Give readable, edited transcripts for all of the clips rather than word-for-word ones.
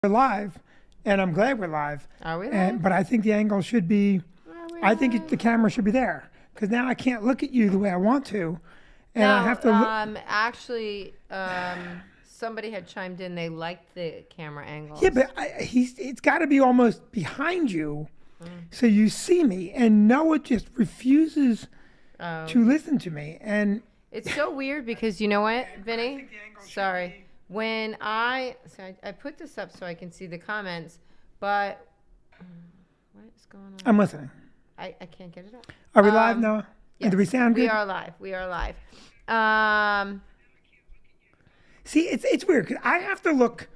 We're live, and I'm glad we're live. Are we live? But I think the angle should be, I think the camera should be there. Because now I can't look at you the way I want to. And no, I have to actually, somebody had chimed in. They liked the camera angle. Yeah, but it's got to be almost behind you so you see me. And Noah just refuses to listen to me. And it's so weird because you know what, Vinny? Sorry. When I put this up so I can see the comments, but what is going on? I'm listening. I can't get it up. Are we live now? Yes, do we sound good? We are live. We are live. See, it's weird because I have to look,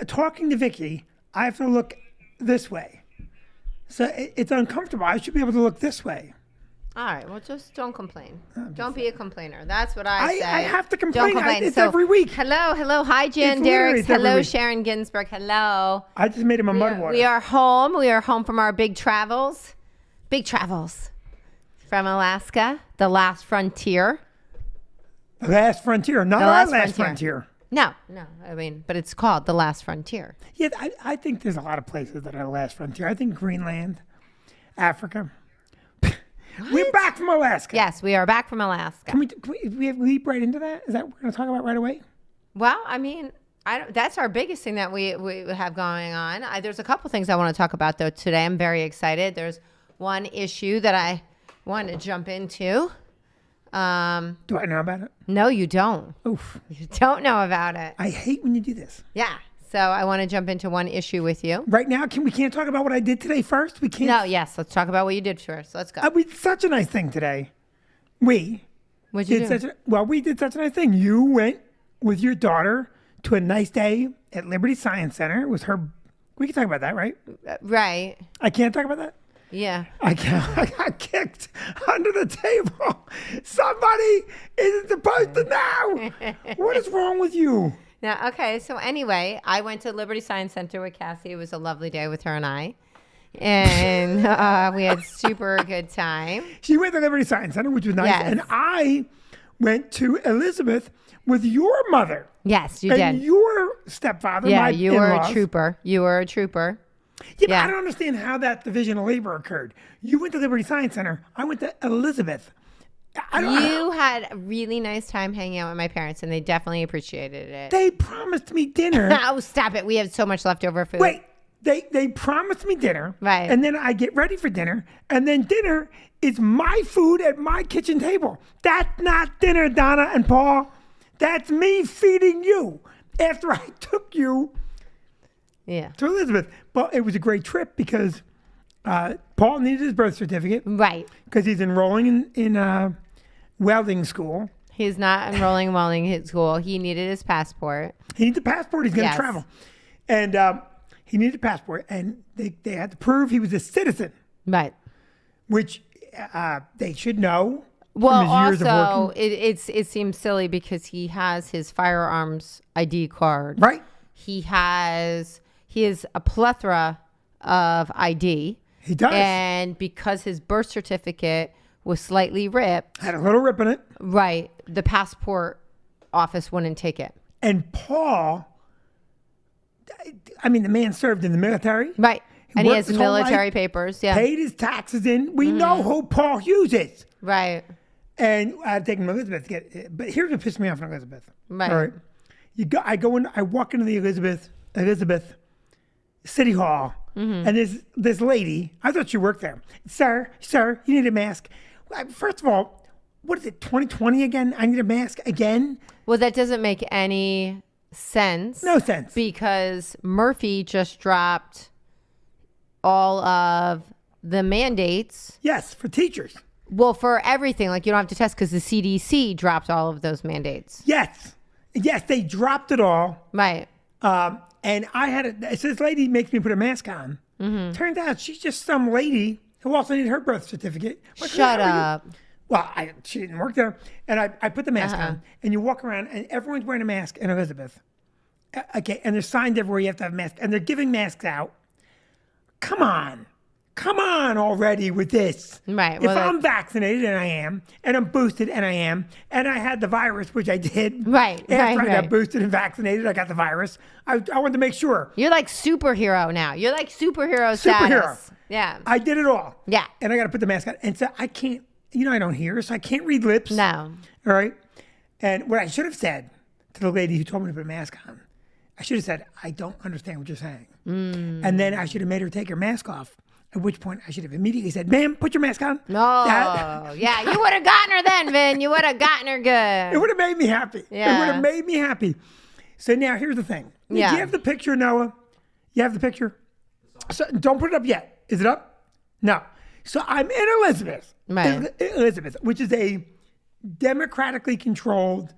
talking to Vicky, I have to look this way. So it's uncomfortable. I should be able to look this way. All right. Well, just don't complain. Don't be a complainer. That's what I say. I have to complain. Don't complain. It's every week. Hello. Hi, Jan Derricks. Hello, Sharon Ginsburg. Hello. I just made him a mud water. We are home. We are home from our big travels. Big travels. From Alaska, the last frontier. The last frontier, not our last frontier. No. I mean, but it's called the last frontier. Yeah, I think there's a lot of places that are the last frontier. I think Greenland, Africa. What? We're back from Alaska. Yes, we are back from Alaska. Can we leap right into that? Is that what we're going to talk about right away? Well, I mean, that's our biggest thing that we have going on. There's a couple things I want to talk about, though, today. I'm very excited. There's one issue that I want to jump into. Do I know about it? No, you don't. Oof. You don't know about it. I hate when you do this. Yeah. So I want to jump into one issue with you. Right now, we can't talk about what I did today first? We can't? No, yes. Let's talk about what you did first. Let's go. We did such a nice thing today. What'd you do? We did such a nice thing. You went with your daughter to a nice day at Liberty Science Center. It was her. We can talk about that, right? Right. I can't talk about that? Yeah. I got kicked under the table. Somebody isn't supposed to know. What is wrong with you? Now, okay. So anyway, I went to Liberty Science Center with Cassie. It was a lovely day with her and I. And we had super good time. She went to Liberty Science Center, which was nice. Yes. And I went to Elizabeth with your mother. Yes, you and did. Your stepfather. Yeah, my you were in-laws. a trooper. You were a trooper. Yeah, but I don't understand how that division of labor occurred. You went to Liberty Science Center. I went to Elizabeth. You had a really nice time hanging out with my parents, and they definitely appreciated it. They promised me dinner. Oh, stop it. We have so much leftover food. Wait, they promised me dinner. Right. And then I get ready for dinner, and then dinner is my food at my kitchen table. That's not dinner, Donna and Paul. That's me feeding you after I took you to Elizabeth. But it was a great trip because Paul needed his birth certificate. Right. Because he's enrolling in welding school. He's not enrolling in welding school. He needed his passport. He needs a passport. He's going to travel. And he needed a passport. And they had to prove he was a citizen. Right. Which they should know. Well, from his years also, of it seems silly because he has his firearms ID card. Right. He has a plethora of ID. He does. And because his birth certificate was slightly ripped. Had a little rip in it. Right. The passport office wouldn't take it. And Paul, I mean, the man served in the military. Right. And he has his whole military life, papers. Yeah. Paid his taxes in. We know who Paul Hughes is. Right. And I had taken Elizabeth to get it. But here's what pissed me off on Elizabeth. Right. All right. I walk into the Elizabeth City Hall. And there's this lady, I thought she worked there. Sir, you need a mask. First of all, what is it, 2020 again? I need a mask again? Well, that doesn't make any sense. No sense. Because Murphy just dropped all of the mandates. Yes, for teachers. Well, for everything. Like, you don't have to test because the CDC dropped all of those mandates. Yes, they dropped it all. Right. And so this lady makes me put a mask on. Turns out she's just some lady who also needed her birth certificate. Shut up. Well, she didn't work there. And I put the mask on. And you walk around and everyone's wearing a mask in Elizabeth. Okay, and there's signs everywhere you have to have a mask. And they're giving masks out. Come on. come on already with this. Right. If Well, I'm vaccinated, and I am, and I'm boosted, and I am, and I had the virus, which I did. Right, After right, I got right. boosted and vaccinated, I got the virus. I wanted to make sure. you're like superhero now. You're like superhero Superhero. status. Yeah. I did it all. Yeah. And I got to put the mask on. And so I can't, I don't hear, so I can't read lips. No. All right. And what I should have said to the lady who told me to put a mask on, I should have said, I don't understand what you're saying. And then I should have made her take her mask off. At which point I should have immediately said, ma'am, put your mask on. No. That- Yeah. You would have gotten her then, Vin. You would have gotten her It good. would have made me happy. Yeah. It would have made me happy. So now here's the thing. Yeah. Do you have the picture, Noah? You have the picture? So don't put it up yet. Is it up? No. So I'm in Elizabeth. Right. Elizabeth, which is a democratically controlled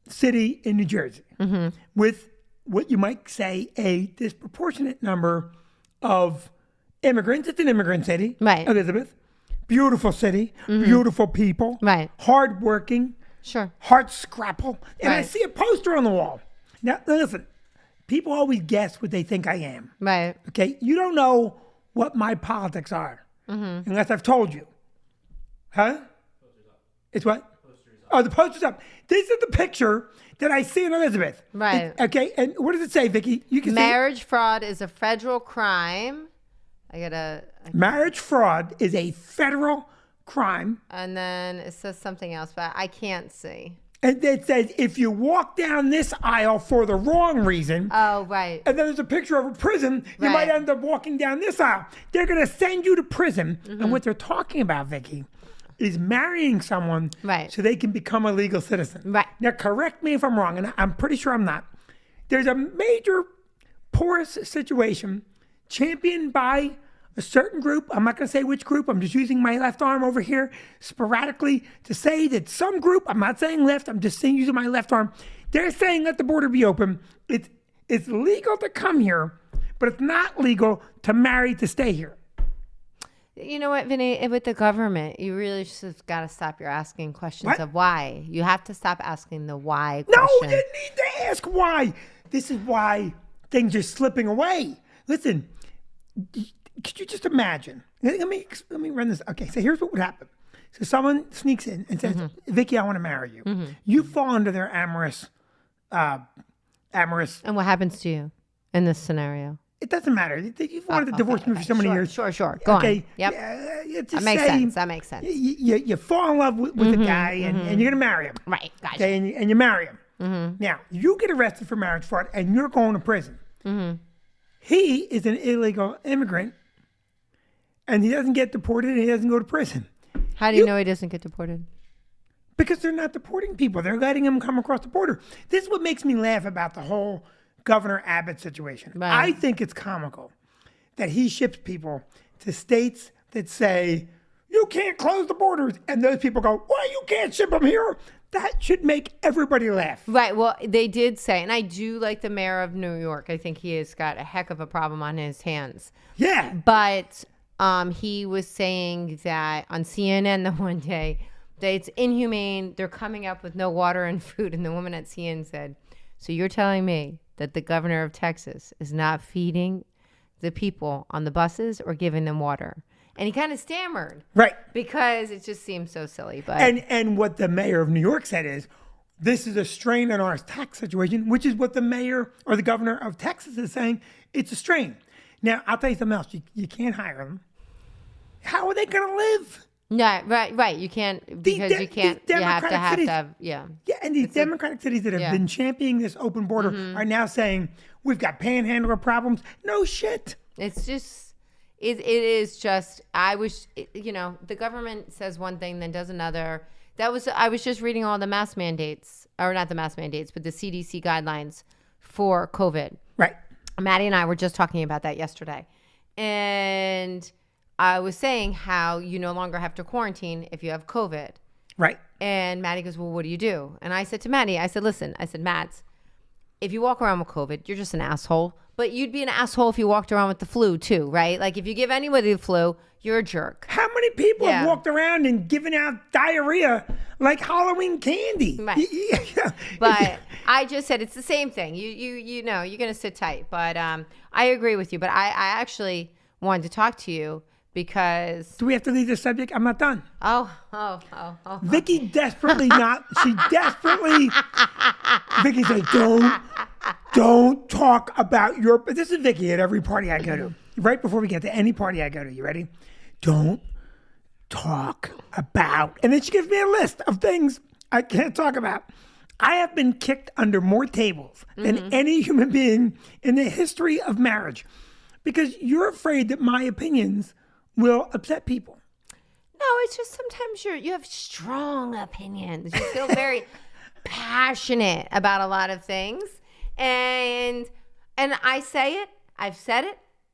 city in New Jersey with what you might say a disproportionate number of immigrants. It's an immigrant city. Right. Elizabeth. Beautiful city. Beautiful people. Right. Hardworking. Sure. Heart scrapple. And I Right. see a poster on the wall. Now, listen, people always guess what they think I am. Right. Okay? You don't know what my politics are unless I've told you. Huh? It's what? Oh, the poster's up. This is the picture that I see in Elizabeth. Right. Okay, and what does it say, Vicky? You can Marriage fraud is a federal crime. I gotta, see marriage fraud is a federal crime. and then it says something else, but I can't see. And it says if you walk down this aisle for the wrong reason, Oh, right. and then there's a picture of a prison, you might Right. end up walking down this aisle. They're going to send you to prison. And what they're talking about, Vicky, is marrying someone Right. so they can become a legal citizen. Right. Now, correct me if I'm wrong, and I'm pretty sure I'm not. There's a major porous situation championed by a certain group. I'm not going to say which group. I'm just using my left arm over here sporadically to say that some group, I'm not saying left, I'm just saying using my left arm. They're saying let the border be open. It's legal to come here, but it's not legal to marry to stay here. You know what, Vinny? With the government, you really just got to stop your asking questions What? of why. You have to stop asking the why No, question. you need to ask why. This is why things are slipping away. Listen, could you just imagine? Let me run this. Okay, so here's what would happen. So someone sneaks in and says, "Vicky, I want to marry you." You fall under their amorous. And what happens to you in this scenario? It doesn't matter. You've wanted to divorce me for so many Sure, years. Sure. Go Okay. on. Yep. Just That makes say sense. That makes sense. You fall in love with a guy and you're gonna marry him. Right. Gotcha. Okay, and you marry him. Now you get arrested for marriage fraud and you're going to prison. He is an illegal immigrant, and he doesn't get deported and he doesn't go to prison How do you know he doesn't get deported? because they're not deporting people. They're letting him come across the border. This is what makes me laugh about the whole Governor Abbott situation. Right. I think it's comical that he ships people to states that say, you can't close the borders. And those people go, well, you can't ship them here. That should make everybody laugh. Right. Well, they did say, and I do like the mayor of New York. I think he has got a heck of a problem on his hands. Yeah. But he was saying that on CNN the one day that it's inhumane. They're coming up with no water and food. And the woman at CNN said, so you're telling me that the governor of Texas is not feeding the people on the buses or giving them water? And he kind of stammered. Right. Because it just seems so silly. But And what the mayor of New York said is, this is a strain on our tax situation, which is what the mayor or the governor of Texas is saying. It's a strain. Now, I'll tell you something else. You can't hire them. How are they going to live? no, right. You can't because de- you can't. these You have to Democratic cities- have yeah. Yeah, and these Democratic cities that have yeah. been championing this open border are now saying, we've got panhandler problems. No shit. It's just. It is just. I wish the government says one thing then does another. I was just reading all the mask mandates, or not the mask mandates, but the CDC guidelines for COVID. Right. Maddie and I were just talking about that yesterday. And I was saying how you no longer have to quarantine if you have COVID. Right. And Maddie goes, well, what do you do? And I said to Maddie, I said, listen, Mads, if you walk around with COVID, you're just an asshole. But you'd be an asshole if you walked around with the flu too, right? Like if you give anybody the flu, you're a jerk. How many people Yeah. have walked around and given out diarrhea like Halloween candy? Right. But I just said it's the same thing. You know, you're going to sit tight. But I agree with you. But I actually wanted to talk to you because. Do we have to leave this subject? I'm not done. Oh. Vicky desperately Vicky said, don't talk about your, this is Vicky at every party I go to. Right before we get to any party I go to, you ready? Don't talk about, and then she gives me a list of things I can't talk about. I have been kicked under more tables than any human being in the history of marriage because you're afraid that my opinions will upset people. No, it's just sometimes you have strong opinions. You feel very passionate about a lot of things. And I say it. I've said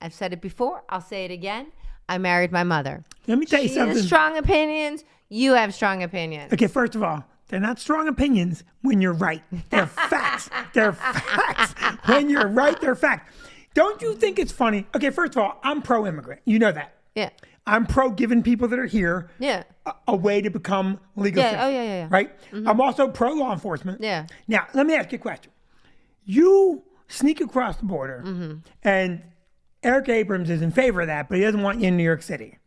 it before. I'll say it again. I married my mother. Let me tell you She something. has strong opinions. You have strong opinions. Okay, first of all, they're not strong opinions when you're right. They're facts. They're facts. When you're right, they're facts. Don't you think it's funny? Okay, first of all, I'm pro-immigrant. You know that. Yeah. I'm pro giving people that are here Yeah. a way to become legal Yeah. citizens. Oh, yeah. Right? I'm also pro law enforcement. Yeah. Now, let me ask you a question. You sneak across the border, and Eric Abrams is in favor of that, but he doesn't want you in New York City.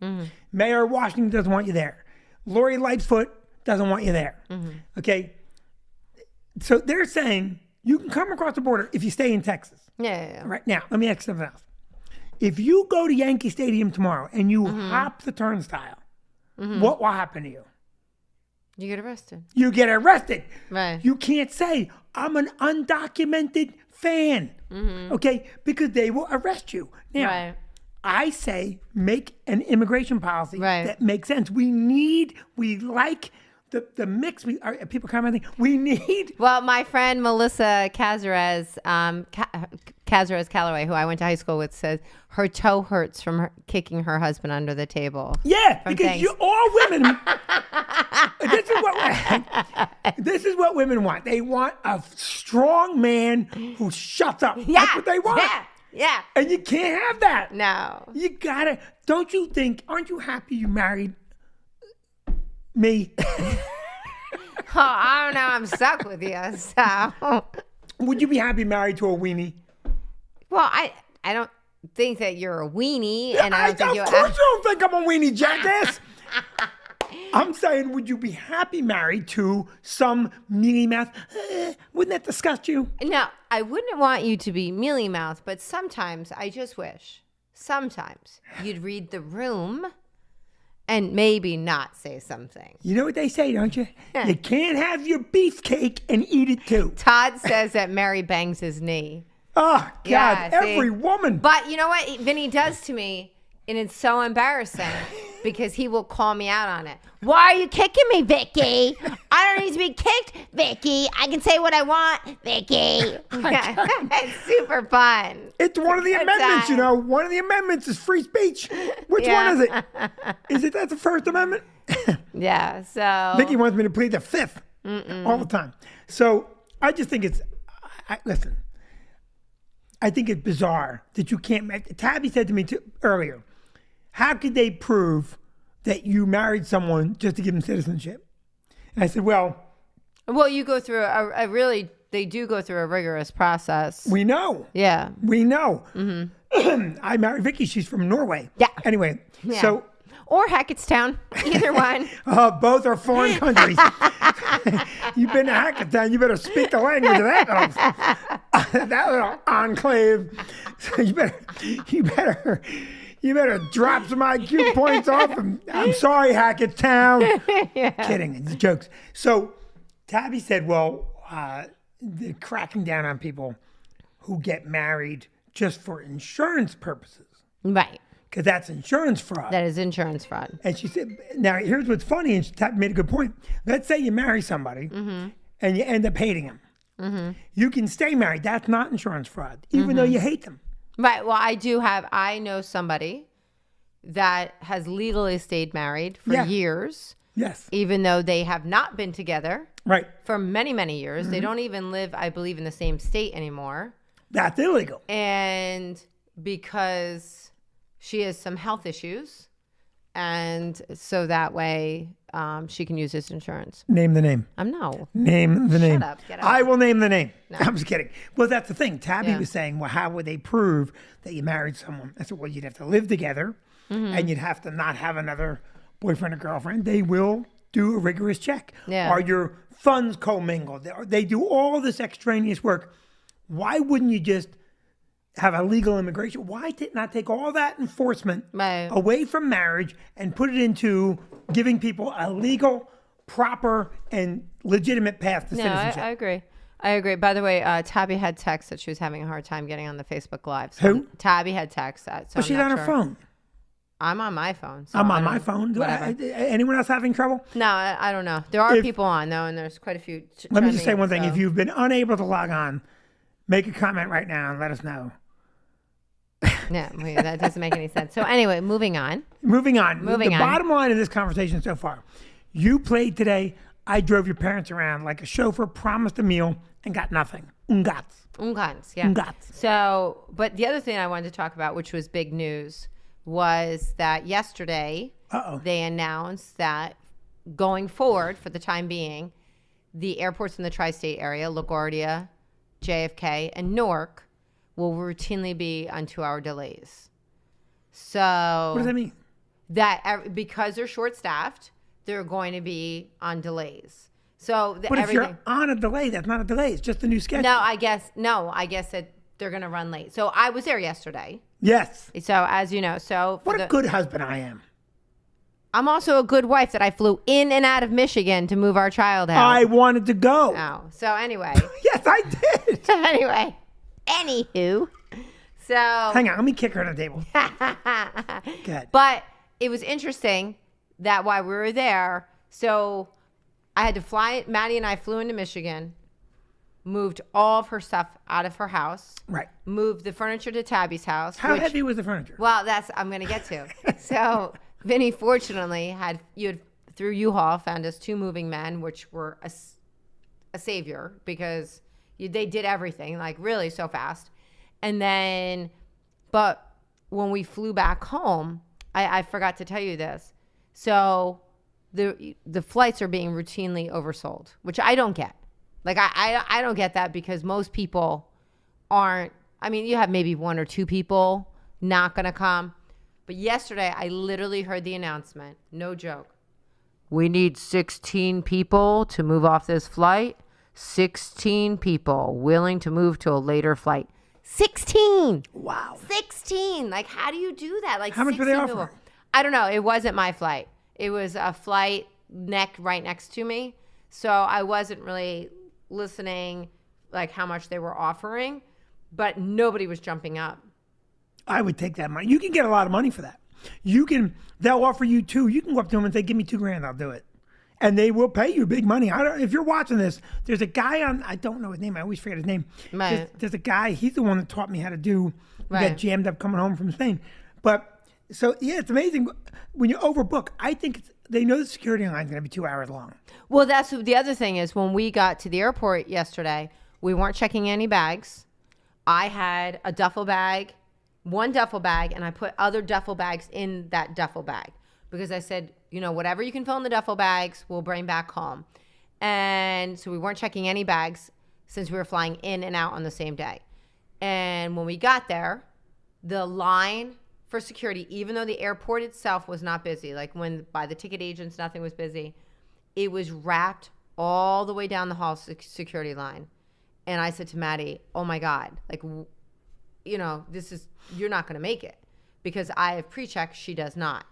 Mayor Washington doesn't want you there. Lori Lightfoot doesn't want you there. Okay? So they're saying you can come across the border if you stay in Texas. Yeah. Right now, let me ask you something else. If you go to Yankee Stadium tomorrow and you hop the turnstile, what will happen to you? You get arrested. You get arrested. Right. You can't say, I'm an undocumented fan. Okay? Because they will arrest you. Now, Right. I say make an immigration policy Right. that makes sense. We like the mix. People commenting, we need. Well, my friend Melissa Cazares, Cazares Calloway, who I went to high school with, says her toe hurts from her kicking her husband under the table. Yeah, From because things. all women. This is what women want. They want a strong man who shuts up. Yeah. That's what they want. Yeah. And you can't have that. No. You gotta. Don't you think? Aren't you happy you married me? Oh, I don't know. I'm stuck with you. So, Would you be happy married to a weenie? well, I don't think that you're a weenie, and I don't think of you're. course you don't think I'm a weenie, jackass. I'm saying, would you be happy married to some mealy mouth? Wouldn't that disgust you? No, I wouldn't want you to be mealy mouthed, but sometimes I just wish sometimes you'd read the room and maybe not say something. You know what they say, don't you? You can't have your beefcake and eat it too. Todd says that Mary bangs his knee. Oh, God, Yeah, see? every woman. But you know what Vinny does to me? And it's so embarrassing because he will call me out on it. Why are you kicking me, Vicky? I don't need to be kicked, Vicky. I can say what I want, Vicky. It's super fun. It's one of the good amendments, time. you know. One of the amendments is free speech. Which Yeah. one is it? Is it that the First Amendment? Yeah, so. Vicky wants me to plead the Fifth all the time. So I just think it's, listen, I think it's bizarre that you can't, Tabby said to me earlier, how could they prove that you married someone just to give them citizenship? And I said, well, You go through they do go through a rigorous process. we know. Yeah. We know. I married Vicky. She's from Norway. Yeah. Anyway, Yeah. so Or Hackettstown. Either one. both are foreign countries. You've been to Hackettstown. You better speak the language of that little enclave. So you better drop some IQ points off. I'm sorry, Hackettstown. Kidding. It's jokes. So Tabby said, well, they're cracking down on people who get married just for insurance purposes. Right. Because that's insurance fraud. That is insurance fraud. And she said, now here's what's funny, and she made a good point. Let's say you marry somebody and you end up hating them. You can stay married. That's not insurance fraud, even though you hate them. Right. Well, I know somebody that has legally stayed married for Yeah. years, Yes. even though they have not been together Right. for many, many years. They don't even live, I believe, in the same state anymore. That's illegal. And because she has some health issues and so that way she can use his insurance. Name the name. No. Name the name. Shut up. Get out. I will name the name. I'm just kidding. Well, that's the thing. Tabby Yeah. was saying, well, how would they prove that you married someone? I said, well, you'd have to live together and you'd have to not have another boyfriend or girlfriend. They will do a rigorous check. Yeah. Are your funds commingled? They do all this extraneous work. Why wouldn't you just have a legal immigration? Why not take all that enforcement Right. away from marriage and put it into giving people a legal, proper, and legitimate path to No, citizenship? I agree. I agree. By the way, Tabby had text that she was having a hard time getting on the Facebook Live. So Who? Tabby had text that. So But I'm she's not on her sure. phone. I'm on my phone. So I'm I on don't- my phone. Whatever. Anyone else having trouble? No, I don't know. There are If- people on though, and there's quite a few. Let me just say trending, one thing. so- If you've been unable to log on, make a comment right now and let us know. No, wait, that doesn't make any sense. So anyway, moving on. Moving on. Moving the on. bottom line of this conversation so far. You played today. I drove your parents around like a chauffeur, promised a meal, and got nothing. Ungats. Ungans, yeah. Ungats. So, but the other thing I wanted to talk about, which was big news, was that yesterday Uh-oh. they announced that going forward, for the time being, the airports in the tri-state area, LaGuardia, JFK, and Newark, will routinely be on 2-hour delays. So What does that mean? because they're short-staffed, they're going to be on delays. So But if everything. you're on a delay, that's not a delay. It's just a new schedule. No, I guess that they're going to run late. So I was there yesterday. Yes. So as you know, What a good husband I am. I'm also a good wife that I flew in and out of Michigan to move our child out. I wanted to go. Oh, so anyway, Yes, I did. anywho, so Hang on. Let me kick her on the table. Go ahead. but it was interesting that while we were there, so I had to fly. Maddie and I flew into Michigan, moved all of her stuff out of her house, Right. moved the furniture to Tabby's house. How which- heavy was the furniture? Well, I'm going to get to. So Vinny fortunately had through U-Haul found us 2 moving men, which were a savior because they did everything like really so fast. And then, but when we flew back home, I forgot to tell you this. So the flights are being routinely oversold, which I don't get. Like I don't get that because most people aren't. I mean, you have maybe 1 or 2 people not going to come. But yesterday, I literally heard the announcement. No joke. We need 16 people to move off this flight. 16 people willing to move to a later flight. 16! Wow. 16! Like, how do you do that? Like, How much were they 16 people. offering? I don't know. It wasn't my flight. It was a flight right next to me. So I wasn't really listening, like, how much they were offering. But nobody was jumping up. I would take that money. You can get a lot of money for that. They'll offer you 2. You can go up to them and say, give me $2,000, I'll do it. And they will pay you big money. If you're watching this, there's a guy I don't know his name. I always forget his name. Right. There's a guy, he's the one that taught me how to do, we Right. got jammed up coming home from Spain. But, so yeah, it's amazing. When you overbook, I think they know the security line is going to be 2 hours long. Well, that's the other thing is when we got to the airport yesterday, we weren't checking any bags. I had a duffel bag, 1 duffel bag, and I put other duffel bags in that duffel bag because I said, whatever you can fill in the duffel bags, we'll bring back home. And so we weren't checking any bags since we were flying in and out on the same day. And when we got there, the line for security, even though the airport itself was not busy, like when by the ticket agents, nothing was busy, it was wrapped all the way down the hall security line. And I said to Maddie, oh my God, like, you're not going to make it because I have pre-check, she does not.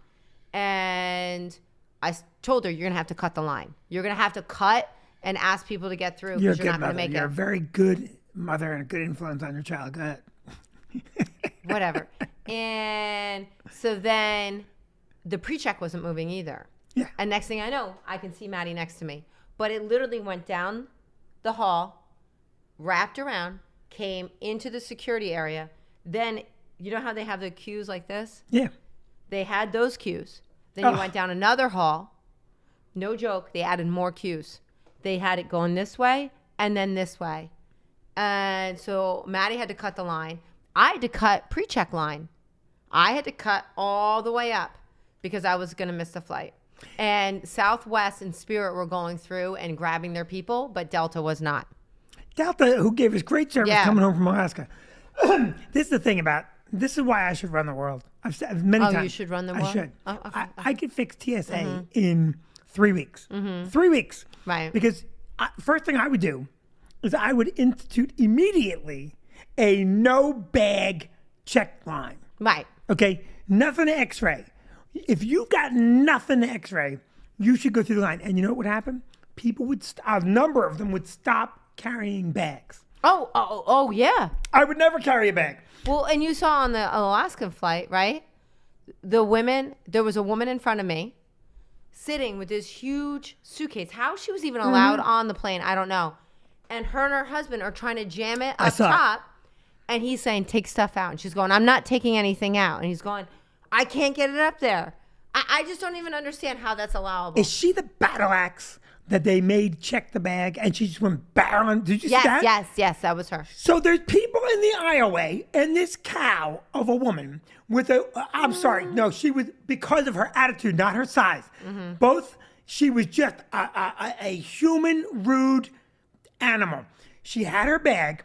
And I told her, you're going to have to cut the line. You're going to have to cut and ask people to get through You're a because you're good not going mother. to make You're a it. very good mother and a good influence on your child. Go ahead. Whatever. And so then the pre-check wasn't moving either. Yeah. And next thing I know, I can see Maddie next to me. But it literally went down the hall, wrapped around, came into the security area. Then, you know how they have the queues like this? Yeah. They had those queues. Then you went down another hall. No joke. They added more queues. They had it going this way and then this way. And so Maddie had to cut the line. I had to cut pre-check line. I had to cut all the way up because I was going to miss the flight. And Southwest and Spirit were going through and grabbing their people, but Delta was not. Delta, who gave us great service Yeah. coming home from Alaska. This is the thing about, this is why I should run the world. I've said many times. Oh, you should run the world? I should. Oh, okay. I could fix TSA in 3 weeks. 3 weeks. Right. Because first thing I would do is I would institute immediately a no bag check line. Right. Okay? Nothing to x-ray. If you've got nothing to x-ray, you should go through the line. And you know what would happen? People would, a number of them would stop carrying bags. Oh, yeah. I would never carry a bag. Well, and you saw on the Alaskan flight, right? There was a woman in front of me sitting with this huge suitcase. How she was even allowed on the plane, I don't know. And her husband are trying to jam it up top. And he's saying, take stuff out. And she's going, I'm not taking anything out. And he's going, I can't get it up there. I just don't even understand how that's allowable. Is she the battle axe that they made check the bag and she just went barreling? Did you see that? Yes, that was her. So there's people in the aisleway and this cow of a woman with I'm sorry, no, she was, because of her attitude, not her size. Both, she was just a human, rude animal. She had her bag.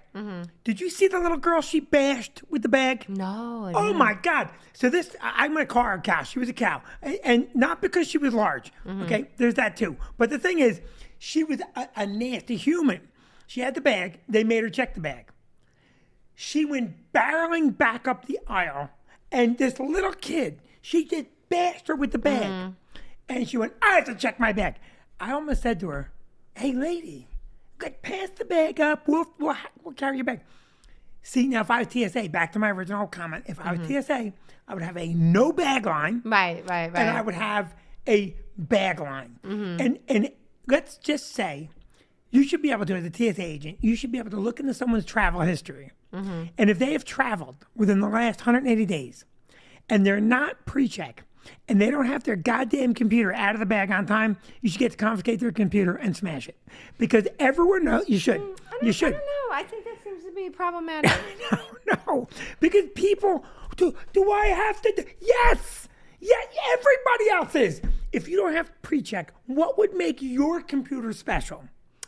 Did you see the little girl she bashed with the bag? No. Oh my God. So this, I'm going to call her a cow. She was a cow. And not because she was large. Okay. There's that too. But the thing is, she was a nasty human. She had the bag. They made her check the bag. She went barreling back up the aisle. And this little kid, she just bashed her with the bag. And she went, I have to check my bag. I almost said to her, hey, lady, pass the bag up. We'll carry your bag. See, now if I was TSA, back to my original comment, if I was TSA, I would have a no bag line. Right. And I would have a bag line. And let's just say, you should be able to, as a TSA agent, you should be able to look into someone's travel history. And if they have traveled within the last 180 days and they're not pre-check, and they don't have their goddamn computer out of the bag on time, you should get to confiscate their computer and smash it. Because everyone knows, you should. You should. I don't know. I think that seems to be problematic. No. Because people, do I have to? Yes. Yeah, everybody else is. If you don't have pre-check, what would make your computer special?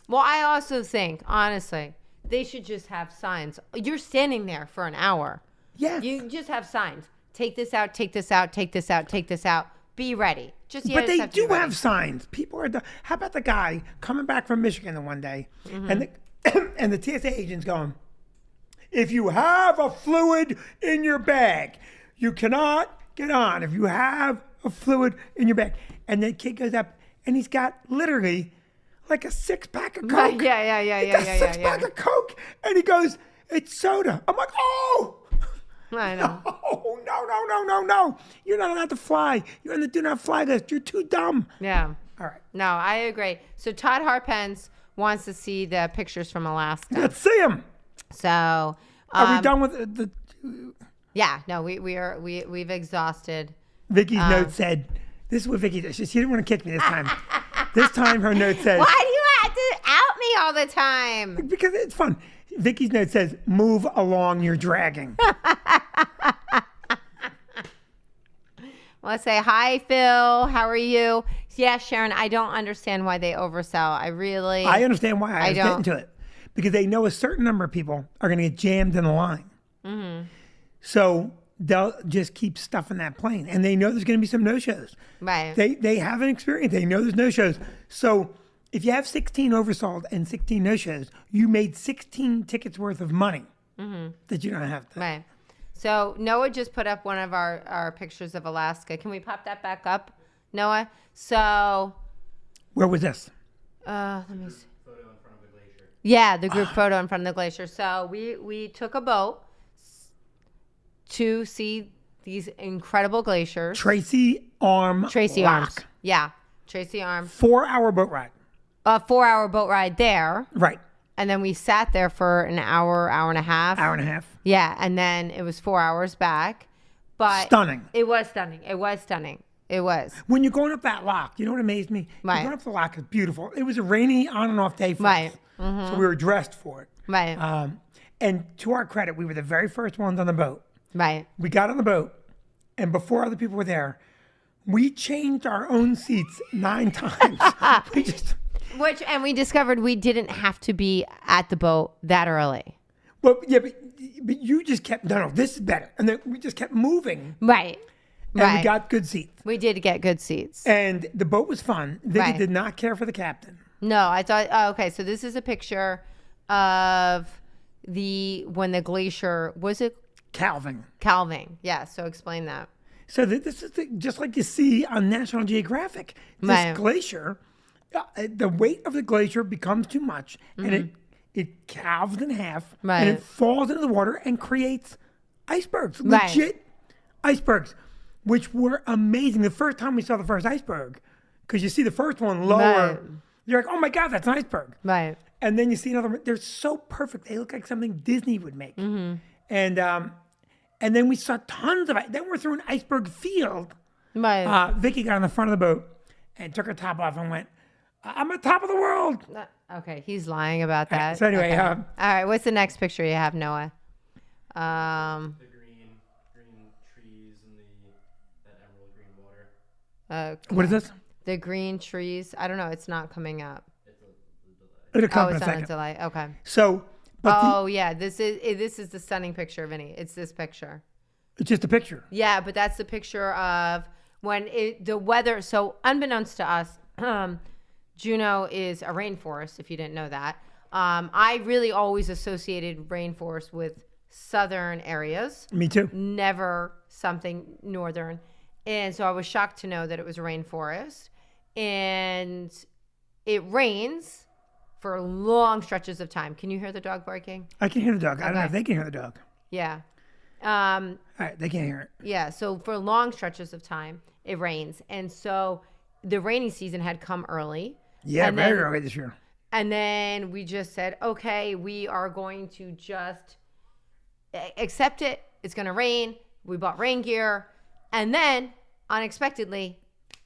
Well, I also think, honestly, they should just have signs. You're standing there for an hour. Yes. You just have signs. Take this out, take this out, take this out, take this out. Be ready. But they do have signs. People are. How about the guy coming back from Michigan the one day, and the TSA agent's going, if you have a fluid in your bag, you cannot get on. If you have a fluid in your bag, and the kid goes up, and he's got literally like a 6-pack of Coke. Yeah. A 6-pack of Coke, and he goes, it's soda. I'm like, oh. I know. Oh, no. You're not allowed to fly. You're on the do not fly list. You're too dumb. Yeah. All right. No, I agree. So Todd Harpence wants to see the pictures from Alaska. Let's see them. So Are we done with the yeah, no, we've exhausted. Vicky's note said, this is what Vicky did. She didn't want to kick me this time. This time her note says, Why do you have to out me all the time? because it's fun. Vicky's note says, move along, you're dragging. Well, I say, hi, Phil. How are you? Yeah, Sharon, I don't understand why they oversell. I understand why. I was getting to it. Because they know a certain number of people are going to get jammed in the line. So they'll just keep stuffing that plane. And they know there's going to be some no-shows. Right. They have an experience. They know there's no-shows. So if you have 16 oversold and 16 no-shows, you made 16 tickets worth of money that you don't have to. Right. So Noah just put up one of our pictures of Alaska. Can we pop that back up, Noah? So where was this? Let me see. Photo in front of the glacier. Yeah, the group photo in front of the glacier. So we took a boat to see these incredible glaciers. Tracy Arm. Yeah, Tracy Arm. 4-hour boat ride. A 4-hour boat ride there. Right. And then we sat there for an hour and a half. Hour and a half. Yeah, and then it was 4 hours back. But stunning. It was stunning. It was. When you're going up that lock, you know what amazed me? Right. Going up the lock is beautiful. It was a rainy on and off day for us. So we were dressed for it. Right. And to our credit, we were the very first ones on the boat. Right. We got on the boat, and before other people were there, We changed our own seats 9 times. We just, And we discovered we didn't have to be at the boat that early. but you just kept, no, this is better. And then we just kept moving. Right. And we got good seats. We did get good seats. And the boat was fun. Vicky Right. did not care for the captain. No, I thought, okay, so this is a picture of when the glacier, was it Calvin. Calving? Yeah, so explain that. So this is just like you see on National Geographic. This Right. glacier, the weight of the glacier becomes too much, and it calves in half, Right. and it falls into the water and creates icebergs, Right. legit icebergs, which were amazing. The first time we saw the first iceberg, because you see the first one lower, Right. you're like, oh my God, that's an iceberg. Right. And then you see another one. They're so perfect. They look like something Disney would make. And then we saw tons of it. Then we're through an iceberg field. Right. Vicky got on the front of the boat and took her top off and went, I'm on top of the world. Okay, he's lying about that. So anyway, okay. All right, what's the next picture you have, Noah? The green trees and that emerald green water. What is this? The green trees. I don't know. It's not coming up. It'll come in a It's on a second. delay. Okay. So, but Oh yeah, this is the stunning picture, Vinny. It's this picture. it's just a picture. Yeah, but that's the picture of when the weather. So unbeknownst to us, Juneau is a rainforest. If you didn't know that, I really always associated rainforest with southern areas, Me too. never something northern. And so I was shocked to know that it was a rainforest, and it rains for long stretches of time. Can you hear the dog barking? I can hear the dog. I don't know Okay. if they can hear the dog. Yeah. All right, they can't hear it. Yeah, so for long stretches of time, it rains. And so the rainy season had come early. Yeah, And very then- early this year. And then we just said, okay, we are going to just accept it. It's going to rain. We bought rain gear. And then, unexpectedly,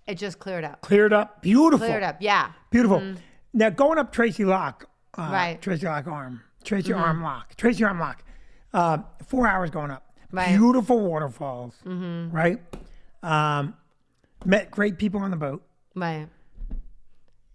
it just cleared up. Cleared up. Beautiful. Cleared up, yeah. Beautiful. Now, going up Tracy Lock, Right. Tracy Arm Lock, 4 hours going up. Right. Beautiful waterfalls, right? Met great people on the boat. Right.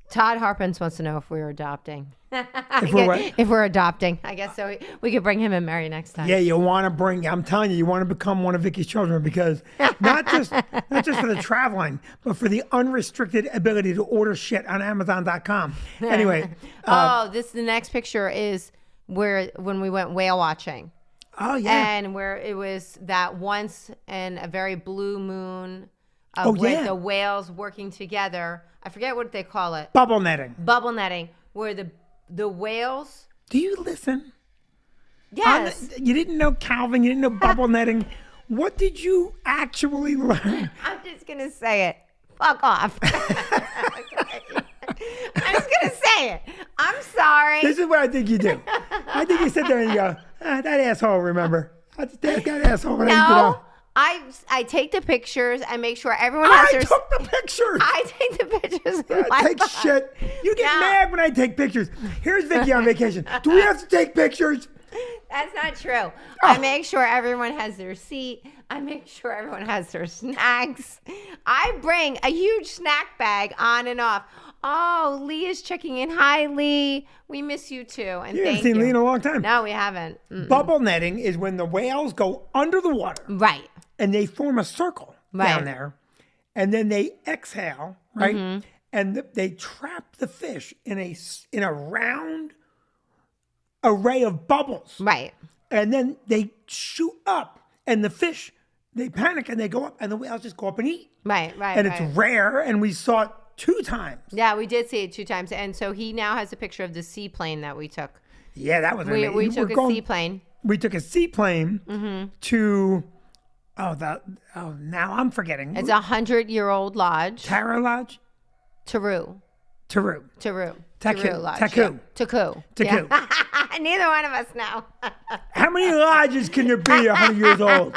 Todd Harpins wants to know if we're adopting. we're what? If we're adopting. I guess so. We could bring him and Mary next time. Yeah, you want to bring. I'm telling you, you want to become one of Vicky's children because not just for the traveling, but for the unrestricted ability to order shit on Amazon.com. Anyway, The next picture is when we went whale watching, oh yeah, and where it was that once in a very blue moon of Oh, with yeah. the whales working together. I forget what they call it. bubble netting. Bubble netting, where the whales. Do you listen? Yes. You didn't know Calvin. You didn't know bubble netting. What did you actually learn? I'm just gonna say it. Fuck off. Okay. I'm just gonna say it. I'm sorry. This is what I think you do. I think you sit there and you go, that asshole, remember? That asshole. I need to No, know. I take the pictures. I make sure everyone has I their. took the pictures. I take the pictures. in my Take phone. shit. You get No. mad when I take pictures. Here's Vicky on vacation. Do we have to take pictures? That's not true. Oh. I make sure everyone has their seat. I make sure everyone has their snacks. I bring a huge snack bag on and off. Oh, Lee is checking in. Hi, Lee. We miss you too. And You haven't thank seen you. Lee in a long time. No, we haven't. Bubble netting is when the whales go under the water Right. and they form a circle Right. down there, and then they exhale, right? And they trap the fish in a round array of bubbles, Right. and then they shoot up, and the fish they panic and they go up, and the whales just go up and eat. Right. Right. And right. it's rare, and we saw it 2 times. Yeah, we did see it 2 times. And so he now has a picture of the seaplane that we took. Yeah, that was We amazing. took a seaplane. We took a seaplane to now I'm forgetting. It's a 100-year-old lodge. Tara Lodge? Taru. Taru. Taru. Taku. Taru Lodge. Taku. Yeah. Taku. Taku. Yeah. Neither one of us know. How many lodges can there be 100 years old?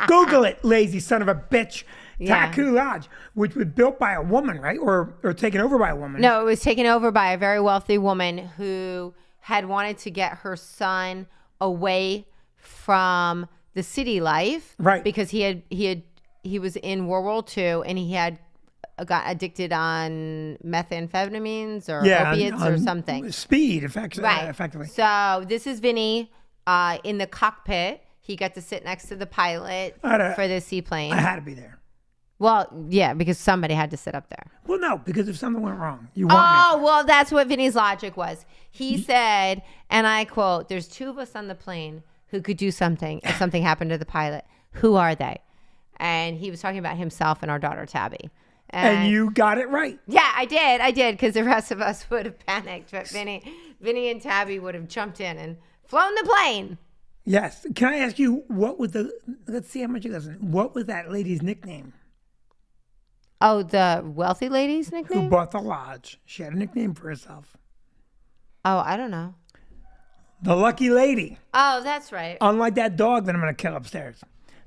Google it, lazy son of a bitch. Yeah. Taku Lodge, which was built by a woman, right? Or taken over by a woman. No, it was taken over by a very wealthy woman who had wanted to get her son away from the city life. Right. Because he had he was in World War II and he had got addicted on methamphetamines or opiates or something. Speed, effectively. So this is Vinny in the cockpit. He got to sit next to the pilot for the seaplane. I had to be there. Well, yeah, because somebody had to sit up there. Well, no, because if something went wrong, you want me. Well, that's what Vinny's logic was. He said, and I quote, "There's two of us on the plane who could do something if something happened to the pilot. Who are they?" And he was talking about himself and our daughter, Tabby. And you got it right. Yeah, I did, because the rest of us would have panicked. But Vinny and Tabby would have jumped in and flown the plane. Yes. Can I ask you, let's see how much you listen. What was that lady's nickname? Oh, the wealthy lady's nickname? Who bought the lodge. She had a nickname for herself. Oh, I don't know. The Lucky Lady. Oh, that's right. Unlike that dog that I'm going to kill upstairs.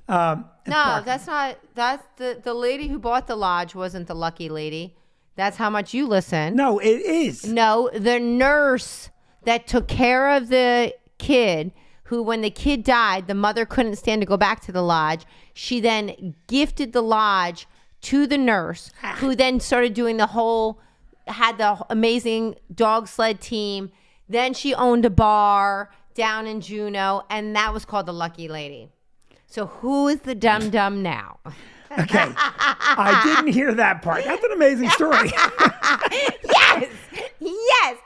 No, that's not. That's the lady who bought the lodge wasn't the lucky lady. That's how much you listen. No, it is. No, the nurse that took care of the kid, who when the kid died, the mother couldn't stand to go back to the lodge. She then gifted the lodge to the nurse, who then started doing had the amazing dog sled team. Then she owned a bar down in Juneau, and that was called the Lucky Lady. So who is the dum-dum now? Okay. I didn't hear that part. That's an amazing story. Yes.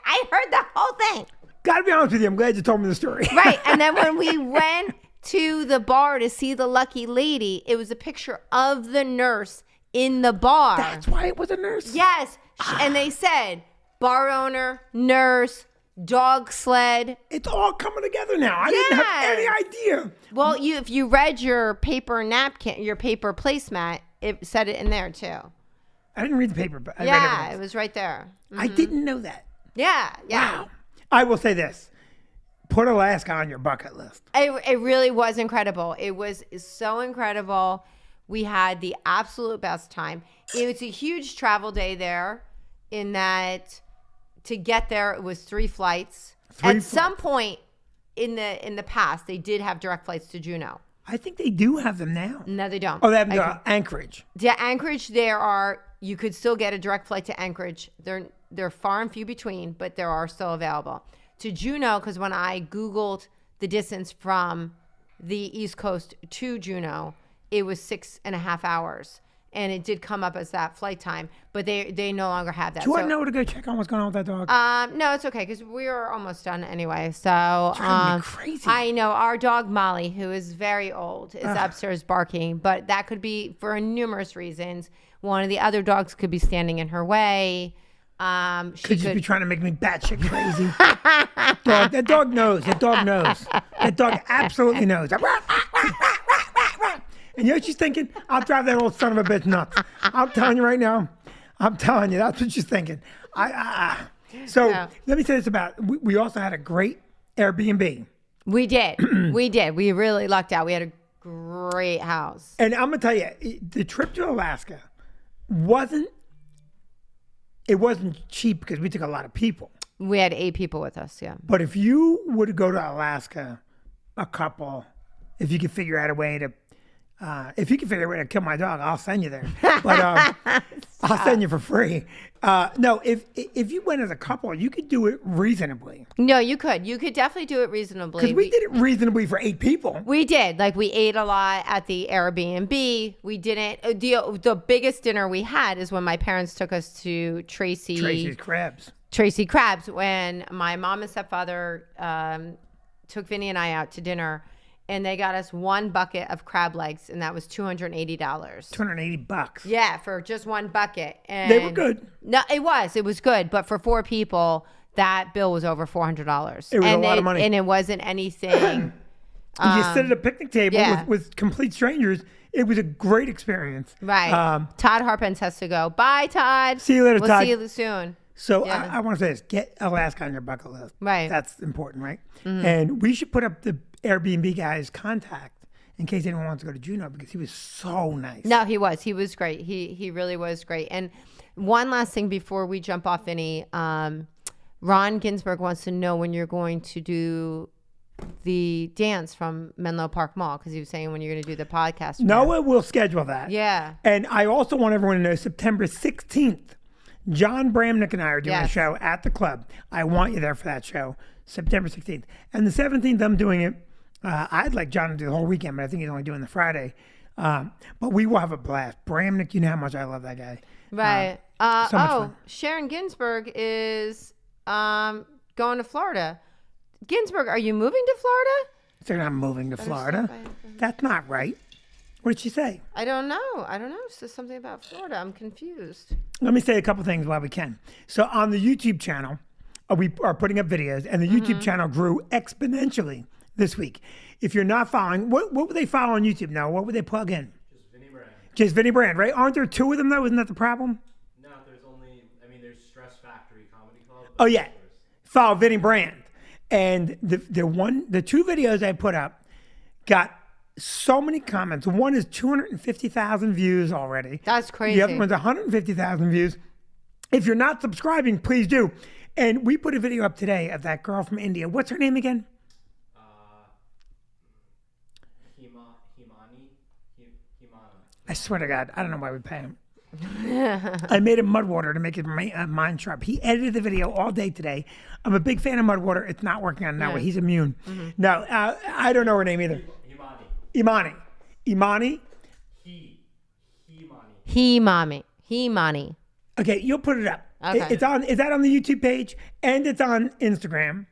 I heard the whole thing. Gotta be honest with you. I'm glad you told me the story. Right. And then when we went to the bar to see the Lucky Lady, it was a picture of the nurse in the bar. That's why it was a nurse? Yes. And they said bar owner, nurse, dog sled. It's all coming together now. I didn't have any idea. Well, if you read your paper napkin, your paper placemat, it said it in there too. I didn't read the paper, but I read it everything. was right there. Mm-hmm. I didn't know that. Yeah. Wow. I will say this. Put Alaska on your bucket list. It really was incredible. It was so incredible. We had the absolute best time. It was a huge travel day there in that to get there, it was 3 flights. At some point in the past, they did have direct flights to Juneau. I think they do have them now. No, they don't. Oh, they have Anchorage. Yeah, Anchorage, you could still get a direct flight to Anchorage. They're far and few between, but there are still available. To Juneau, because when I Googled the distance from the East Coast to Juneau, it was 6.5 hours. And it did come up as that flight time, but they no longer have that. Do you want to know to go check on what's going on with that dog? No, it's okay because we are almost done anyway. So driving me crazy. I know our dog Molly, who is very old, is upstairs barking, but that could be for numerous reasons. One of the other dogs could be standing in her way. She could just be trying to make me batshit crazy. That dog knows. That dog knows. That dog absolutely knows. And you know what she's thinking? I'll drive that old son of a bitch nuts. I'm telling you right now. I'm telling you, that's what she's thinking. So let me say this about, we also had a great Airbnb. We did. We did. We really lucked out. We had a great house. And I'm going to tell you, the trip to Alaska wasn't cheap because we took a lot of people. We had 8 people with us, yeah. But if you were to go to Alaska, a couple, if you could figure out a way to, kill my dog, I'll send you there. But I'll send you for free. No, if you went as a couple, you could do it reasonably. No, you could. You could definitely do it reasonably. Because we did it reasonably for 8 people. We did. Like, we ate a lot at the Airbnb. We didn't. The biggest dinner we had is when my parents took us to Tracy's Crabs. Tracy Crabs, when my mom and stepfather took Vinny and I out to dinner. And they got us 1 bucket of crab legs, and that was $280. $280. Yeah, for just 1 bucket. And they were good. No, it was good, but for 4 people, that bill was over $400. It was a lot of money, and it wasn't anything. You sit at a picnic table with complete strangers. It was a great experience. Right. Todd Harpens has to go. Bye, Todd. See you later, Todd. We'll see you soon. So I want to say this: get Alaska on your bucket list. Right. That's important, right? Mm-hmm. And we should put up the Airbnb guy's contact in case anyone wants to go to Juneau because he was so nice. No, he was. He was great. He really was great. And one last thing before we jump off, Vinny, Ron Ginsburg wants to know when you're going to do the dance from Menlo Park Mall because you were saying when you're going to do the podcast. Noah will schedule that. Yeah. And I also want everyone to know September 16th, John Bramnick and I are doing a Yes. show at the club. I want you there for that show, September 16th. And the 17th, I'm doing it. I'd like John to do the whole weekend, but I think he's only doing the Friday. But we will have a blast. Bramnick, you know how much I love that guy. Right. so much fun. Sharon Ginsburg is going to Florida. Ginsburg, are you moving to Florida? They're not moving to Florida. That's not right. What did she say? I don't know. It says something about Florida. I'm confused. Let me say a couple things while we can. So on the YouTube channel, we are putting up videos, and the YouTube channel grew exponentially this week. If you're not following, what would they follow on YouTube now? What would they plug in? Just Vinny Brand. Just Vinny Brand, right? Aren't there two of them, though? Isn't that the problem? No, there's only. I mean, there's Stress Factory Comedy Club. Oh, yeah. Follow Vinny Brand. And the two videos I put up got so many comments. One is 250,000 views already. That's crazy. The other one's 150,000 views. If you're not subscribing, please do. And we put a video up today of that girl from India. What's her name again? Himana. I swear to God, I don't know why we pay him. I made him Mudwater to make his mind sharp. He edited the video all day today. I'm a big fan of Mudwater. It's not working on that way. He's immune. No, I don't know her name either. Imani. Himani. Okay, you'll put it up. Okay. It's on. Is that on the YouTube page? And it's on Instagram.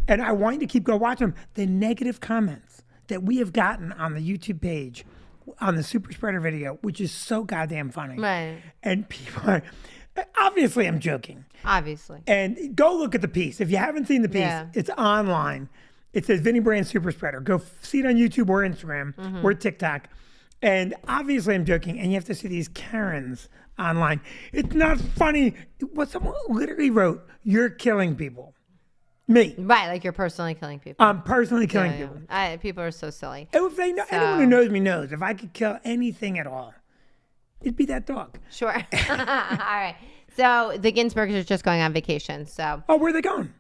And I want you to keep going watch them. The negative comments that we have gotten on the YouTube page on the Super Spreader video, which is so goddamn funny. Right. And people are, obviously I'm joking. Obviously. And go look at the piece. If you haven't seen the piece, it's online. It says Vinny Brand Super Spreader. Go see it on YouTube or Instagram or TikTok. And obviously I'm joking. And you have to see these Karens online. It's not funny. What someone literally wrote, you're killing people. Me. Right, like you're personally killing people. I'm personally killing people. People are so silly. And if they know, anyone who knows me knows, if I could kill anything at all, it'd be that dog. Sure. All right. So the Ginsburgs are just going on vacation. So Oh, where are they going?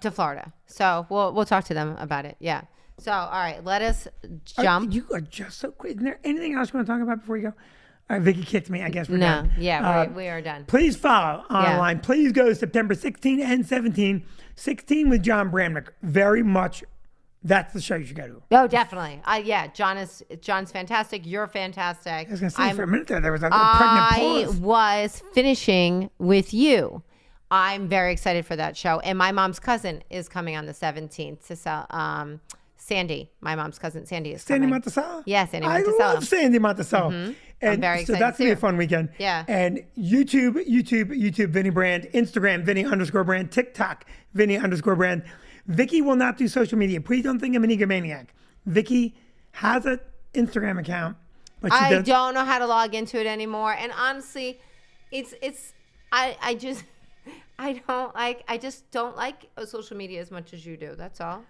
to Florida. So we'll talk to them about it. Yeah. So all right, let us jump. You are just so quick. Is there anything else you want to talk about before you go? All right, Vicky kicked me. I guess we're No. done. Yeah, we are done. Please follow online. Please go September 16 and 17. 16 with John Bramnick. Very much, that's the show you should go to. Oh, definitely. Yeah, John's fantastic. You're fantastic. I was going to say for a minute there was a little pregnant I pause. was finishing with you. I'm very excited for that show. And my mom's cousin is coming on the 17th to sell. Sandy, my mom's cousin Sandy is Sandy coming. Monticello? Yeah, Sandy I Monticello. love Sandy Monticello. And very so excited that's going to be a too. fun weekend. Yeah. And YouTube, Vinny Brand. Instagram, Vinny_Brand. TikTok, Vinny_Brand. Vicky will not do social media. Please don't think I'm an egomaniac. Vicky has an Instagram account, but she I does. don't know how to log into it anymore. And honestly, I just don't like social media as much as you do. That's all.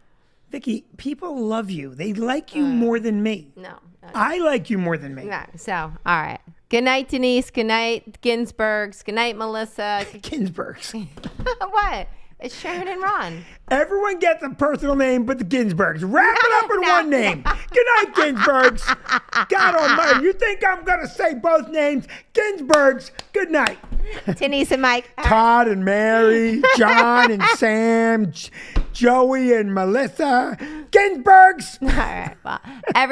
Vicky, people love you. They like you more than me. No. I like you more than me. No. So, all right. Good night, Denise. Good night, Ginsburgs. Good night, Melissa. Ginsburgs. What? It's Sharon and Ron. Everyone gets a personal name but the Ginsburgs. Wrap it up in one name. Good night, Ginsburgs. God almighty. You think I'm going to say both names? Ginsburgs. Good night. Denise and Mike. Todd and Mary, John and Sam, Joey and Melissa. Ginsburgs. All right. Well,